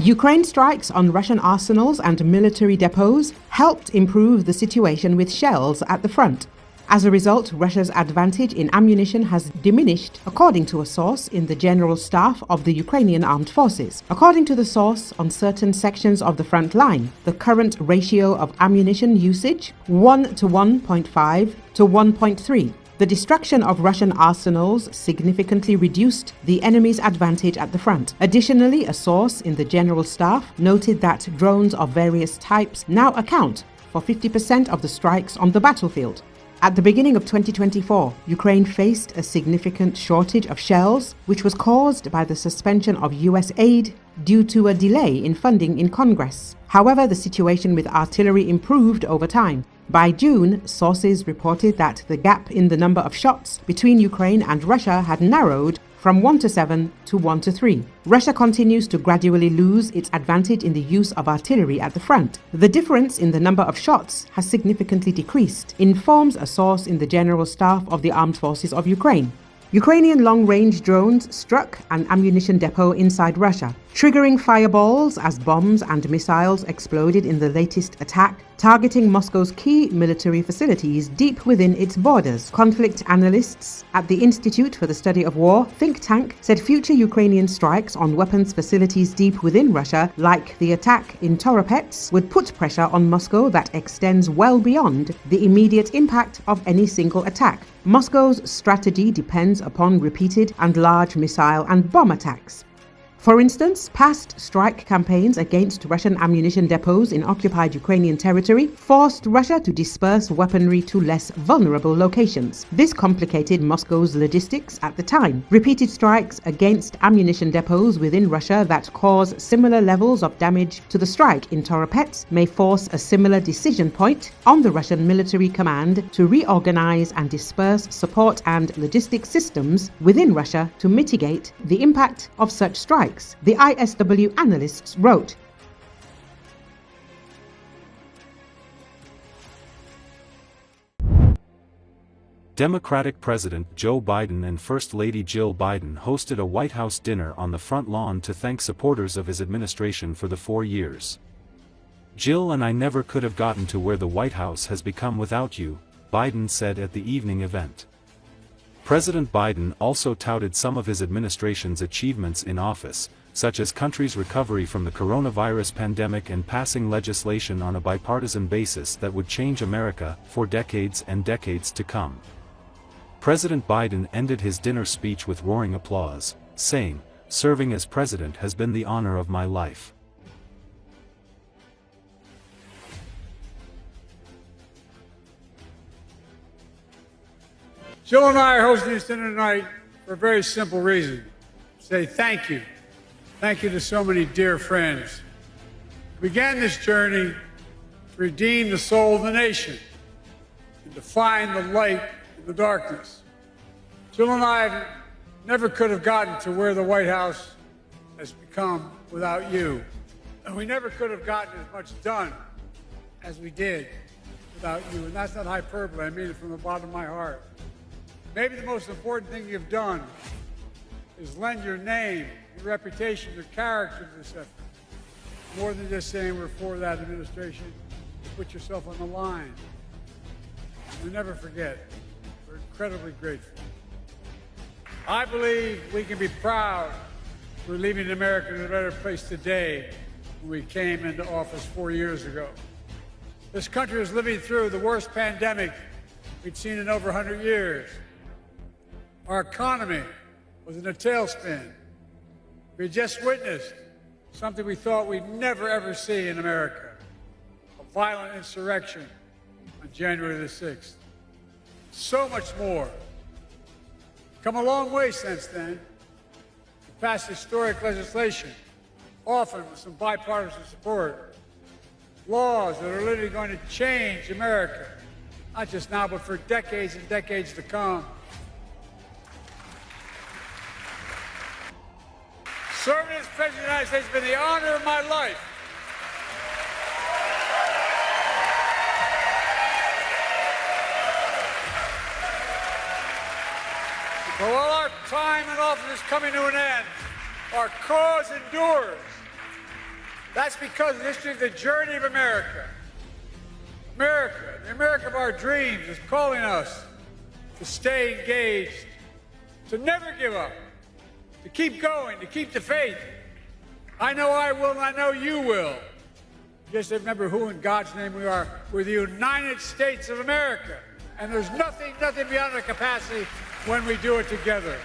Ukraine strikes on Russian arsenals and military depots helped improve the situation with shells at the front. As a result, Russia's advantage in ammunition has diminished, according to a source in the General Staff of the Ukrainian Armed Forces. According to the source, on certain sections of the front line, the current ratio of ammunition usage 1 to 1.5 to 1.3. The destruction of Russian arsenals significantly reduced the enemy's advantage at the front. Additionally, a source in the General Staff noted that drones of various types now account for 50% of the strikes on the battlefield. At the beginning of 2024, Ukraine faced a significant shortage of shells, which was caused by the suspension of US aid due to a delay in funding in Congress. However, the situation with artillery improved over time. By June, sources reported that the gap in the number of shots between Ukraine and Russia had narrowed from 1 to 7 to 1 to 3. Russia continues to gradually lose its advantage in the use of artillery at the front. The difference in the number of shots has significantly decreased, informs a source in the General Staff of the Armed Forces of Ukraine. Ukrainian long-range drones struck an ammunition depot inside Russia, triggering fireballs as bombs and missiles exploded in the latest attack, targeting Moscow's key military facilities deep within its borders. Conflict analysts at the Institute for the Study of War think tank said future Ukrainian strikes on weapons facilities deep within Russia, like the attack in Toropets, would put pressure on Moscow that extends well beyond the immediate impact of any single attack. Moscow's strategy depends upon repeated and large missile and bomb attacks. For instance, past strike campaigns against Russian ammunition depots in occupied Ukrainian territory forced Russia to disperse weaponry to less vulnerable locations. This complicated Moscow's logistics at the time. Repeated strikes against ammunition depots within Russia that cause similar levels of damage to the strike in Toropets may force a similar decision point on the Russian military command to reorganize and disperse support and logistics systems within Russia to mitigate the impact of such strikes, the ISW analysts wrote. Democratic President Joe Biden and First Lady Jill Biden hosted a White House dinner on the front lawn to thank supporters of his administration for the 4 years. "Jill and I never could have gotten to where the White House has become without you," Biden said at the evening event. President Biden also touted some of his administration's achievements in office, such as country's recovery from the coronavirus pandemic and passing legislation on a bipartisan basis that would change America for decades and decades to come. President Biden ended his dinner speech with roaring applause, saying, "Serving as president has been the honor of my life." Jill and I are hosting this dinner tonight for a very simple reason. Say thank you. Thank you to so many dear friends. We began this journey to redeem the soul of the nation and to find the light in the darkness. Jill and I never could have gotten to where the White House has become without you. And we never could have gotten as much done as we did without you. And that's not hyperbole. I mean it from the bottom of my heart. Maybe the most important thing you've done is lend your name, your reputation, your character to this effort. More than just saying we're for that administration, you put yourself on the line. We'll never forget. We're incredibly grateful. I believe we can be proud we're leaving America in a better place today than we came into office 4 years ago. This country is living through the worst pandemic we'd seen in over 100 years. Our economy was in a tailspin. We had just witnessed something we thought we'd never ever see in America, a violent insurrection on January the 6th. So much more. Come a long way since then. We passed historic legislation, often with some bipartisan support. Laws that are literally going to change America, not just now, but for decades and decades to come. Serving as President of the United States has been the honor of my life. But while our time in office is coming to an end, our cause endures. That's because this is the journey of America. America, the America of our dreams, is calling us to stay engaged, to never give up, to keep going, to keep the faith. I know I will, and I know you will. Just remember who in God's name we are. We're the United States of America. And there's nothing beyond our capacity when we do it together.